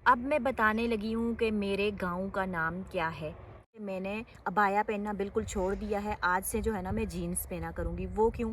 अब मैं बताने लगी हूँ कि मेरे गाँव का नाम क्या है। मैंने अबाया पहनना बिल्कुल छोड़ दिया है। आज से जो है ना मैं जीन्स पहना करूँगी। वो क्यों?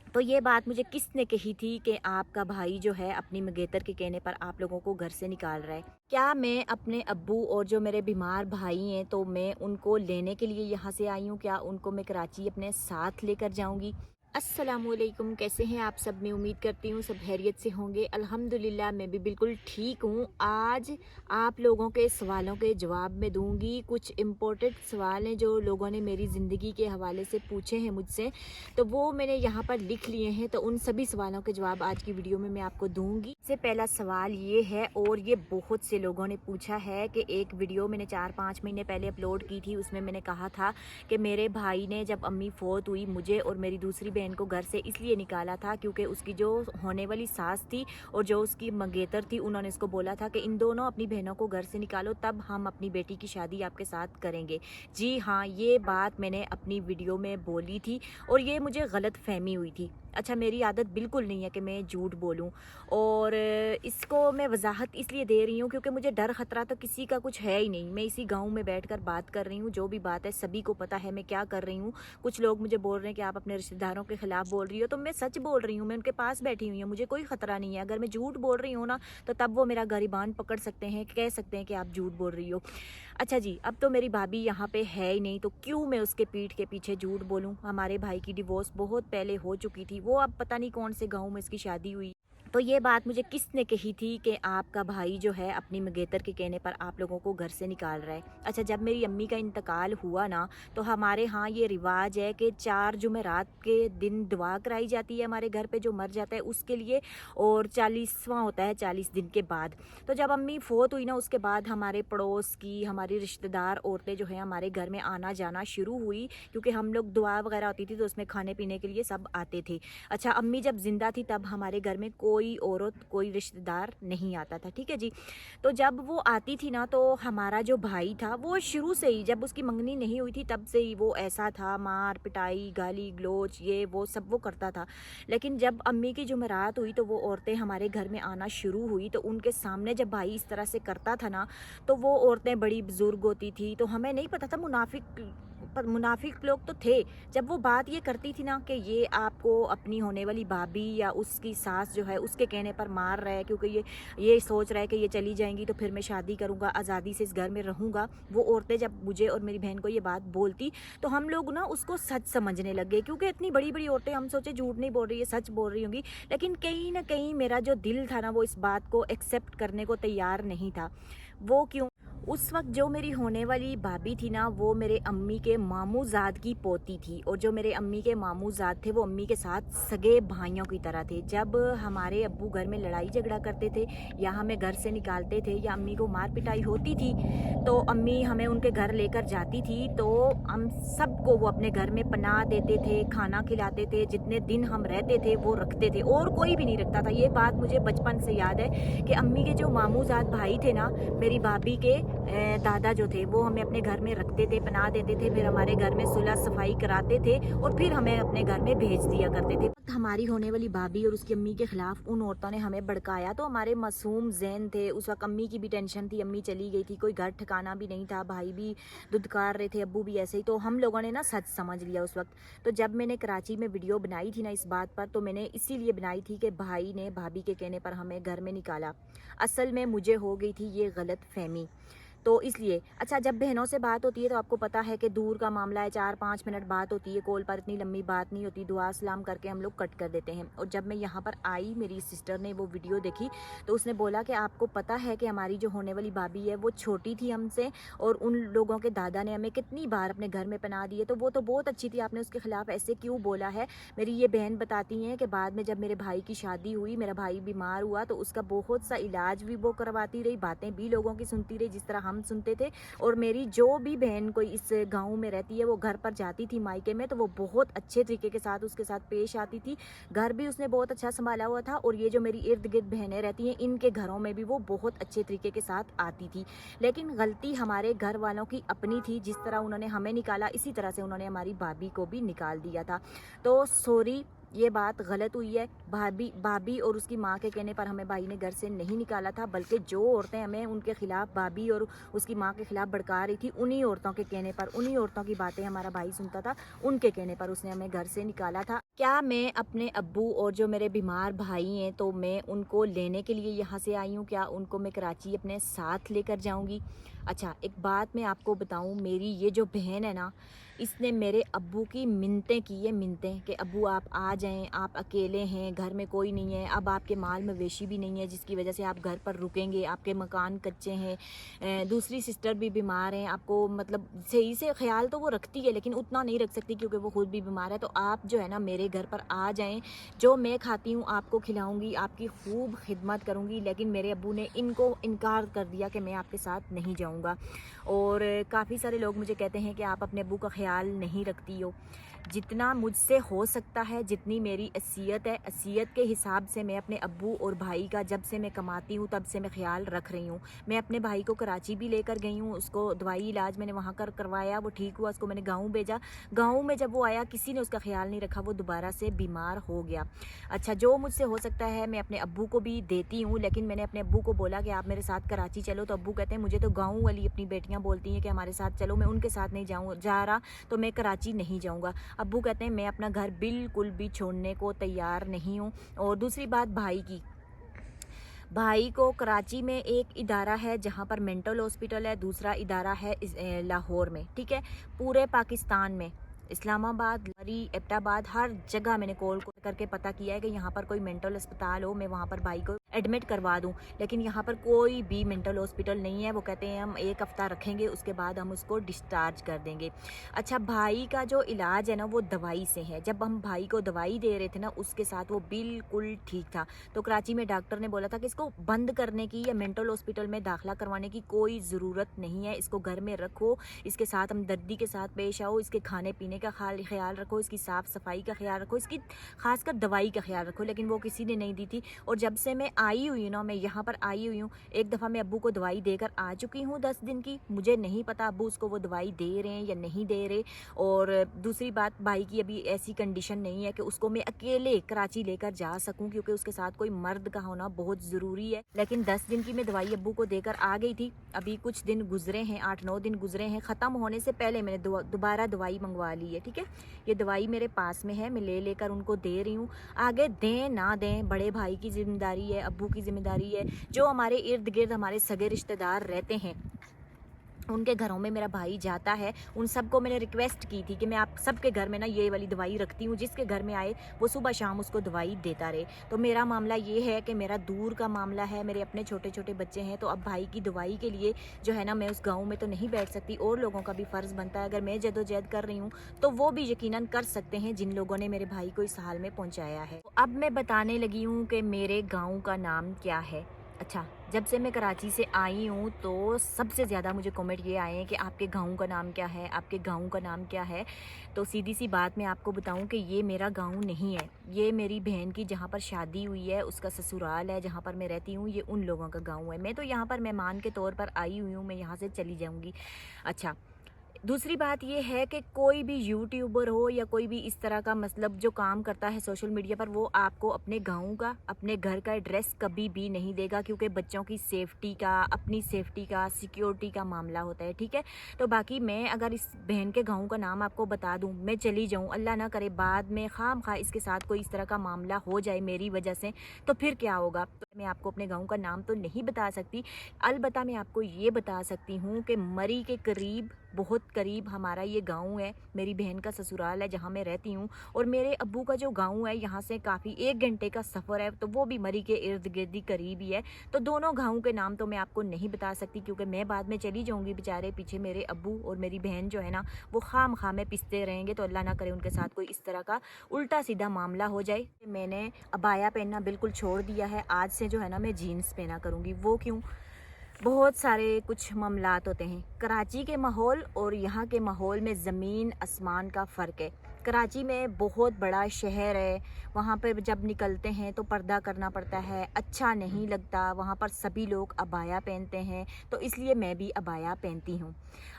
तो ये बात मुझे किसने कही थी कि आपका भाई जो है अपनी मंगेतर के कहने पर आप लोगों को घर से निकाल रहा है। क्या मैं अपने अब्बू और जो मेरे बीमार भाई हैं तो मैं उनको लेने के लिए यहाँ से आई हूँ? क्या उनको मैं कराची अपने साथ लेकर जाऊँगी? अस्सलामुअलैकुम, कैसे हैं आप सब? मैं उम्मीद करती हूँ सब खैरियत से होंगे। अल्हम्दुलिल्लाह मैं भी बिल्कुल ठीक हूँ। आज आप लोगों के सवालों के जवाब मैं दूंगी। कुछ इम्पोर्टेंट सवाल हैं जो लोगों ने मेरी ज़िंदगी के हवाले से पूछे हैं मुझसे, तो वो मैंने यहाँ पर लिख लिए हैं। तो उन सभी सवालों के जवाब आज की वीडियो में मैं आपको दूंगी। सबसे पहला सवाल ये है, और ये बहुत से लोगों ने पूछा है, कि एक वीडियो मैंने 4-5 महीने पहले अपलोड की थी। उसमें मैंने कहा था कि मेरे भाई ने जब अम्मी फोत हुई मुझे और मेरी दूसरी बहन को घर से इसलिए निकाला था क्योंकि उसकी जो होने वाली सास थी और जो उसकी मंगेतर थी, उन्होंने इसको बोला था कि इन दोनों अपनी बहनों को घर से निकालो, तब हम अपनी बेटी की शादी आपके साथ करेंगे। जी हाँ, ये बात मैंने अपनी वीडियो में बोली थी और ये मुझे गलत फहमी हुई थी। अच्छा, मेरी आदत बिल्कुल नहीं है कि मैं झूठ बोलूं, और इसको मैं वजाहत इसलिए दे रही हूँ क्योंकि मुझे डर ख़तरा तो किसी का कुछ है ही नहीं। मैं इसी गांव में बैठकर बात कर रही हूँ, जो भी बात है सभी को पता है मैं क्या कर रही हूँ। कुछ लोग मुझे बोल रहे हैं कि आप अपने रिश्तेदारों के खिलाफ बोल रही हो, तो मैं सच बोल रही हूँ। मैं उनके पास बैठी हुई हूँ, मुझे कोई ख़तरा नहीं है। अगर मैं झूठ बोल रही हूँ ना, तो तब वो मेरा गिरबान पकड़ सकते हैं, कह सकते हैं कि आप झूठ बोल रही हो। अच्छा जी, अब तो मेरी भाभी यहाँ पे है ही नहीं, तो क्यों मैं उसके पीठ के पीछे झूठ बोलूँ। हमारे भाई की डिवोर्स बहुत पहले हो चुकी थी। वो अब पता नहीं कौन से गाँव में इसकी शादी हुई। तो ये बात मुझे किसने कही थी कि आपका भाई जो है अपनी मंगेतर के कहने पर आप लोगों को घर से निकाल रहा है। अच्छा, जब मेरी अम्मी का इंतकाल हुआ ना, तो हमारे यहाँ ये रिवाज है कि 4 जुमेरात के दिन दुआ कराई जाती है हमारे घर पे जो मर जाता है उसके लिए, और 40वां होता है 40 दिन के बाद। तो जब अम्मी फोत हुई ना, उसके बाद हमारे पड़ोस की, हमारी रिश्तेदार औरतें जो है हमारे घर में आना जाना शुरू हुई, क्योंकि हम लोग दुआ वगैरह होती थी तो उसमें खाने पीने के लिए सब आते थे। अच्छा, अम्मी जब जिंदा थी तब हमारे घर में कोई औरत, कोई रिश्तेदार नहीं आता था, ठीक है जी। तो जब वो आती थी ना, तो हमारा जो भाई था वो शुरू से ही, जब उसकी मंगनी नहीं हुई थी तब से ही वो ऐसा था, मार पिटाई गाली गलोच ये वो सब वो करता था। लेकिन जब अम्मी की जुमेरात हुई तो वो औरतें हमारे घर में आना शुरू हुई, तो उनके सामने जब भाई इस तरह से करता था ना, तो वो औरतें बड़ी बुजुर्ग होती थी, तो हमें नहीं पता था, मुनाफिक लोग तो थे। जब वो बात ये करती थी ना कि ये आपको अपनी होने वाली भाभी या उसकी सास जो है उसके कहने पर मार रहा है, क्योंकि ये सोच रहा है कि ये चली जाएंगी तो फिर मैं शादी करूँगा, आज़ादी से इस घर में रहूँगा। वो औरतें जब मुझे और मेरी बहन को ये बात बोलती, तो हम लोग ना उसको सच समझने लग गए, क्योंकि इतनी बड़ी बड़ी औरतें, हम सोचे झूठ नहीं बोल रही है, सच बोल रही होंगी। लेकिन कहीं ना कहीं मेरा जो दिल था ना, वो इस बात को एक्सेप्ट करने को तैयार नहीं था। वो क्यों? उस वक्त जो मेरी होने वाली भाभी थी ना, वो मेरे अम्मी के मामूजाद की पोती थी, और जो मेरे अम्मी के मामूजाद थे वो अम्मी के साथ सगे भाइयों की तरह थे। जब हमारे अब्बू घर में लड़ाई झगड़ा करते थे या हमें घर से निकालते थे या अम्मी को मार पिटाई होती थी, तो अम्मी हमें उनके घर लेकर जाती थी, तो हम सबको वो अपने घर में पनाह देते थे, खाना खिलाते थे, जितने दिन हम रहते थे वो रखते थे, और कोई भी नहीं रखता था। ये बात मुझे बचपन से याद है कि अम्मी के जो मामूजाद भाई थे ना, मेरी भाभी के दादा जो थे, वो हमें अपने घर में रखते थे, पनाह देते थे, फिर हमारे घर में सुलह सफाई कराते थे और फिर हमें अपने घर में भेज दिया करते थे। हमारी होने वाली भाभी और उसकी अम्मी के खिलाफ उन औरतों ने हमें भड़काया, तो हमारे मासूम ज़हन थे। उस वक्त अम्मी की भी टेंशन थी, अम्मी चली गई थी, कोई घर ठिकाना भी नहीं था, भाई भी दुदकार रहे थे, अब्बू भी ऐसे ही। तो हम लोगों ने ना सच समझ लिया उस वक्त। तो जब मैंने कराची में वीडियो बनाई थी ना इस बात पर, तो मैंने इसीलिए बनाई थी कि भाई ने भाभी के कहने पर हमें घर में निकाला। असल में मुझे हो गई थी ये गलत फहमी, तो इसलिए। अच्छा, जब बहनों से बात होती है तो आपको पता है कि दूर का मामला है, 4-5 मिनट बात होती है, कॉल पर इतनी लंबी बात नहीं होती, दुआ सलाम करके हम लोग कट कर देते हैं। और जब मैं यहाँ पर आई, मेरी सिस्टर ने वो वीडियो देखी, तो उसने बोला कि आपको पता है कि हमारी जो होने वाली भाभी है वो छोटी थी हमसे, और उन लोगों के दादा ने हमें कितनी बार अपने घर में पनाह दी है, तो वो तो बहुत अच्छी थी, आपने उसके खिलाफ ऐसे क्यों बोला है। मेरी ये बहन बताती हैं कि बाद में जब मेरे भाई की शादी हुई, मेरा भाई बीमार हुआ, तो उसका बहुत सा इलाज भी वो करवाती रही, बातें भी लोगों की सुनती रही जिस तरह हम सुनते थे। और मेरी जो भी बहन कोई इस गांव में रहती है, वो घर पर जाती थी मायके में, तो वो बहुत अच्छे तरीके के साथ उसके साथ पेश आती थी। घर भी उसने बहुत अच्छा संभाला हुआ था, और ये जो मेरी इर्द गिर्द बहनें रहती हैं, इनके घरों में भी वो बहुत अच्छे तरीके के साथ आती थी। लेकिन गलती हमारे घर वालों की अपनी थी, जिस तरह उन्होंने हमें निकाला इसी तरह से उन्होंने हमारी भाभी को भी निकाल दिया था। तो सॉरी, یہ بات غلط ہوئی ہے. بھابھی اور اس کی ماں کے کہنے پر ہمیں بھائی نے گھر سے نہیں نکالا تھا، بلکہ جو عورتیں ہمیں ان کے خلاف بھابھی اور اس کی ماں کے خلاف بھڑکا رہی تھی، انہی عورتوں کے کہنے پر، انہی عورتوں کی باتیں ہمارا بھائی سنتا تھا، ان کے کہنے پر اس نے ہمیں گھر سے نکالا تھا. کیا میں اپنے ابو اور جو میرے بیمار بھائی ہیں تو میں ان کو لینے کے لیے یہاں سے آئی ہوں؟ کیا ان کو میں کراچی اپنے ساتھ لے کر جاؤں گی؟ اچھا، ایک بات میں آپ کو بتاؤں، میری یہ جو بہن ہے نا، اس نے میرے ابو کی منتیں کی ہے، منتیں، کہ ابو آپ آ جائیں، آپ اکیلے ہیں، گھر میں کوئی نہیں ہے، اب آپ کے مال مویشی بھی نہیں ہے جس کی وجہ سے آپ گھر پر رکیں گے، آپ کے مکان کچے ہیں، دوسری سسٹر بھی بیمار ہیں، آپ کو مطلب صحیح سے خیال تو وہ رکھتی ہے لیکن اتنا نہیں رکھ سکتی کیونکہ وہ خود بھی بیمار ہے. تو آپ جو ہے نا میرے گھر پر آ جائیں، جو میں کھاتی ہوں آپ کو کھلاؤں گی، آپ کی خوب خدمت کروں گی. لیکن میرے ابو نے ان کو انکار کر دیا کہ میں آپ کے ساتھ نہیں جاؤں گا. اور کافی سارے لوگ مجھے کہتے ہیں کہ آپ اپنے ابو کا خیال نہیں رکھتی ہو. جتنا مجھ سے ہو سکتا ہے، جتنی میری حیثیت ہے، حیثیت کے حساب سے میں اپنے ابو اور بھائی کا جب سے میں کماتی ہوں تب سے میں خیال رکھ رہی ہوں. میں اپنے بھائی کو کراچی بھی لے کر گئی ہوں، اس کو دوائی علاج میں نے وہاں کروایا، وہ ٹھیک ہوا، اس کو میں نے گاؤں بھیجا. گاؤں میں جب وہ آیا کسی نے اس کا خیال نہیں رکھا، وہ دوبارہ سے بیمار ہو گیا. اچھا، جو مجھ سے ہو سکتا ہے میں اپنے ابو کو بھی دیتی ہوں، لیکن میں نے اپنے ابو کو بولا کہ آپ میرے ساتھ کراچی چلو، تو ابو کہتے ہیں مجھے تو گاؤں والی اپنی بیٹیاں بولتی ہیں کہ ہمارے ساتھ چلو، میں ان کے ساتھ نہیں جا رہا تو میں کراچی نہیں جاؤں گا. ابو کہتے ہیں میں اپنا گھر بالکل بھی چھوڑنے کو تیار نہیں ہوں. اور دوسری بات بھائی کی، بھائی کو کراچی میں ایک ادارہ ہے جہاں پر مینٹل ہاسپٹل ہے، دوسرا ادارہ ہے لاہور میں، ٹھیک ہے. پورے پاکستان میں اسلام آباد، لری، ایبٹ آباد، ہر جگہ میں نے کال کر کے پتہ کیا ہے کہ یہاں پر کوئی مینٹل اسپتال ہو، میں وہاں پر بھائی کو ایڈمٹ کروا دوں. لیکن یہاں پر کوئی بھی مینٹل ہاسپٹل نہیں ہے. وہ کہتے ہیں ہم 1 ہفتہ رکھیں گے، اس کے بعد ہم اس کو ڈسچارج کر دیں گے. اچھا، بھائی کا جو علاج ہے نا وہ دوائی سے ہے. جب ہم بھائی کو دوائی دے رہے تھے نا اس کے ساتھ وہ بالکل ٹھیک تھا. تو کراچی میں ڈاکٹر نے بولا تھا کہ اس کو بند کرنے کی یا مینٹل ہاسپٹل میں داخلہ کروانے کی کوئی ضرورت نہیں ہے، اس کو گھر میں رکھو، اس کے ساتھ ہمدردی کے ساتھ پیش آؤ، اس کے کھانے پینے کا خیال رکھو، اس کی صاف صفائی کا خیال رکھو، اس کی خاص کر دوائی کا خیال رکھو. لیکن وہ کسی نے نہیں دی تھی. اور جب سے میں آئی ہوئی ہوں نا، میں یہاں پر آئی ہوئی ہوں، ایک دفعہ میں ابو کو دوائی دے کر آ چکی ہوں 10 دن کی. مجھے نہیں پتا ابو اس کو وہ دوائی دے رہے ہیں یا نہیں دے رہے. اور دوسری بات، بھائی کی ابھی ایسی کنڈیشن نہیں ہے کہ اس کو میں اکیلے کراچی لے کر جا سکوں، کیونکہ اس کے ساتھ کوئی مرد کا ہونا بہت ضروری ہے. لیکن 10 دن کی میں دوائی ابو کو دے کر آ گئی تھی. ابھی کچھ دن گزرے ہیں، 8-9 دن گزرے ہیں، ختم ہونے سے پہلے میں نے دوبارہ دوائی منگوا لی ہے. ٹھیک ہے، یہ دوائی میرے پاس میں ہے، میں لے کر ان کو دے رہی ہوں. آگے دیں نہ دیں بڑے بھائی کی ذمہ داری ہے، ابو کی ذمہ داری ہے. جو ہمارے ارد گرد ہمارے سگے رشتہ دار رہتے ہیں، ان کے گھروں میں میرا بھائی جاتا ہے، ان سب کو میں نے ریکویسٹ کی تھی کہ میں آپ سب کے گھر میں نا یہ والی دوائی رکھتی ہوں، جس کے گھر میں آئے وہ صبح شام اس کو دوائی دیتا رہے. تو میرا معاملہ یہ ہے کہ میرا دور کا معاملہ ہے، میرے اپنے چھوٹے چھوٹے بچے ہیں. تو اب بھائی کی دوائی کے لیے جو ہے نا میں اس گاؤں میں تو نہیں بیٹھ سکتی، اور لوگوں کا بھی فرض بنتا ہے. اگر میں جدوجہد کر رہی ہوں تو وہ بھی یقیناً کر سکتے ہیں جن لوگوں نے میرے بھائی کو اس حال میں پہنچایا ہے. اب میں بتانے لگی ہوں کہ میرے گاؤں کا نام کیا ہے. اچھا، جب سے میں کراچی سے آئی ہوں تو سب سے زیادہ مجھے کمنٹ یہ آئے ہیں کہ آپ کے گاؤں کا نام کیا ہے، آپ کے گاؤں کا نام کیا ہے. تو سیدھی سی بات میں آپ کو بتاؤں کہ یہ میرا گاؤں نہیں ہے، یہ میری بہن کی جہاں پر شادی ہوئی ہے اس کا سسرال ہے، جہاں پر میں رہتی ہوں یہ ان لوگوں کا گاؤں ہے. میں تو یہاں پر مہمان کے طور پر آئی ہوئی ہوں، میں یہاں سے چلی جاؤں گی. اچھا، دوسری بات یہ ہے کہ کوئی بھی یوٹیوبر ہو یا کوئی بھی اس طرح کا مطلب جو کام کرتا ہے سوشل میڈیا پر، وہ آپ کو اپنے گاؤں کا، اپنے گھر کا ایڈریس کبھی بھی نہیں دے گا، کیونکہ بچوں کی سیفٹی کا، اپنی سیفٹی کا، سیکیورٹی کا معاملہ ہوتا ہے. ٹھیک ہے، تو باقی میں اگر اس بہن کے گاؤں کا نام آپ کو بتا دوں، میں چلی جاؤں، اللہ نہ کرے بعد میں خام خواہ اس کے ساتھ کوئی اس طرح کا معاملہ ہو جائے میری وجہ سے، تو پھر کیا ہوگا. میں آپ کو اپنے گاؤں کا نام تو نہیں بتا سکتی، البتہ میں آپ کو یہ بتا سکتی ہوں کہ مری کے قریب، بہت قریب ہمارا یہ گاؤں ہے، میری بہن کا سسرال ہے جہاں میں رہتی ہوں. اور میرے ابو کا جو گاؤں ہے یہاں سے کافی 1 گھنٹے کا سفر ہے، تو وہ بھی مری کے ارد گرد ہی قریب ہی ہے. تو دونوں گاؤں کے نام تو میں آپ کو نہیں بتا سکتی، کیونکہ میں بعد میں چلی جاؤں گی، بیچارے پیچھے میرے ابو اور میری بہن جو ہے نا وہ خام خواہ میں پستے رہیں گے. تو اللہ نہ کرے ان کے ساتھ کوئی اس طرح کا الٹا سیدھا معاملہ ہو جائے. میں نے عبایا پہننا بالکل چھوڑ دیا ہے، آج سے جو ہے نا میں جینس پہنا کروں گی. وہ کیوں؟ بہت سارے کچھ معاملات ہوتے ہیں. کراچی کے ماحول اور یہاں کے ماحول میں زمین آسمان کا فرق ہے. کراچی میں بہت بڑا شہر ہے، وہاں پہ جب نکلتے ہیں تو پردہ کرنا پڑتا ہے، اچھا نہیں لگتا. وہاں پر سبھی لوگ عبایا پہنتے ہیں، تو اس لیے میں بھی عبایا پہنتی ہوں.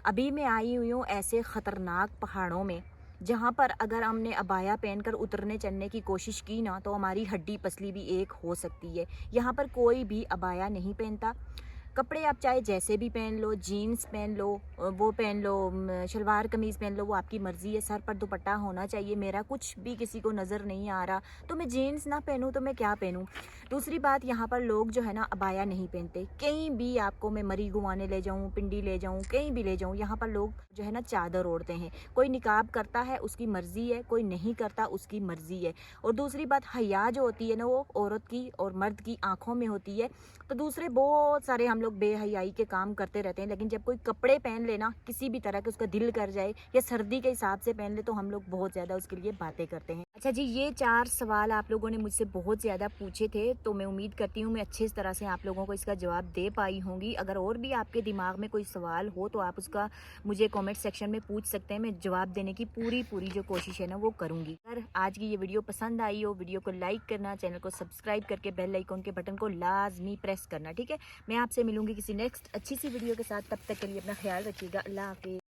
ابھی میں آئی ہوئی ہوں ایسے خطرناک پہاڑوں میں जहाँ पर अगर हमने अबाया पहनकर उतरने चढ़ने की कोशिश की ना तो हमारी हड्डी पसली भी एक हो सकती है। यहाँ पर कोई भी अबाया नहीं पहनता। कपड़े आप चाहे जैसे भी पहन लो, जीन्स पहन लो, वो पहन लो, शलवार कमीज़ पहन लो, वो आपकी मर्ज़ी है। सर पर दुपट्टा होना चाहिए। मेरा कुछ भी किसी को नज़र नहीं आ रहा तो मैं जीन्स ना पहनूँ तो मैं क्या पहनूँ। दूसरी बात, यहाँ पर लोग जो है ना अबाया नहीं पहनते। कहीं भी आपको मैं मरी घुमाने ले जाऊँ, पिंडी ले जाऊँ, कहीं भी ले जाऊँ, यहाँ पर लोग जो है ना चादर ओढ़ते हैं। कोई निकाब करता है उसकी मर्ज़ी है, कोई नहीं करता उसकी मर्ज़ी है। और दूसरी बात, हया जो होती है ना वो औरत की और मर्द की आँखों में होती है। तो दूसरे बहुत सारे हम लोग बेहयाई के काम करते रहते हैं, लेकिन जब कोई कपड़े पहन लेना किसी भी तरह के, उसका दिल कर जाए या सर्दी के हिसाब से पहन ले, तो हम लोग बहुत ज़्यादा उसके लिए बातें करते हैं। अच्छा जी, ये 4 सवाल आप लोगों ने मुझसे बहुत ज़्यादा पूछे थे, तो मैं उम्मीद करती हूँ मैं अच्छे तरह से आप लोगों को इसका जवाब दे पाई होंगी। अगर और भी आपके दिमाग में कोई सवाल हो तो आप उसका मुझे कमेंट सेक्शन में पूछ सकते हैं। मैं जवाब देने की पूरी जो कोशिश है ना वो करूँगी। अगर आज की ये वीडियो पसंद आई हो, वीडियो को लाइक करना, चैनल को सब्सक्राइब करके बेल आइकन के बटन को लाजमी प्रेस करना, ठीक है। मैं आपसे मिलूंगी किसी नेक्स्ट अच्छी सी वीडियो के साथ। तब तक के लिए अपना ख्याल रखिएगा। अल्लाह हाफिज़।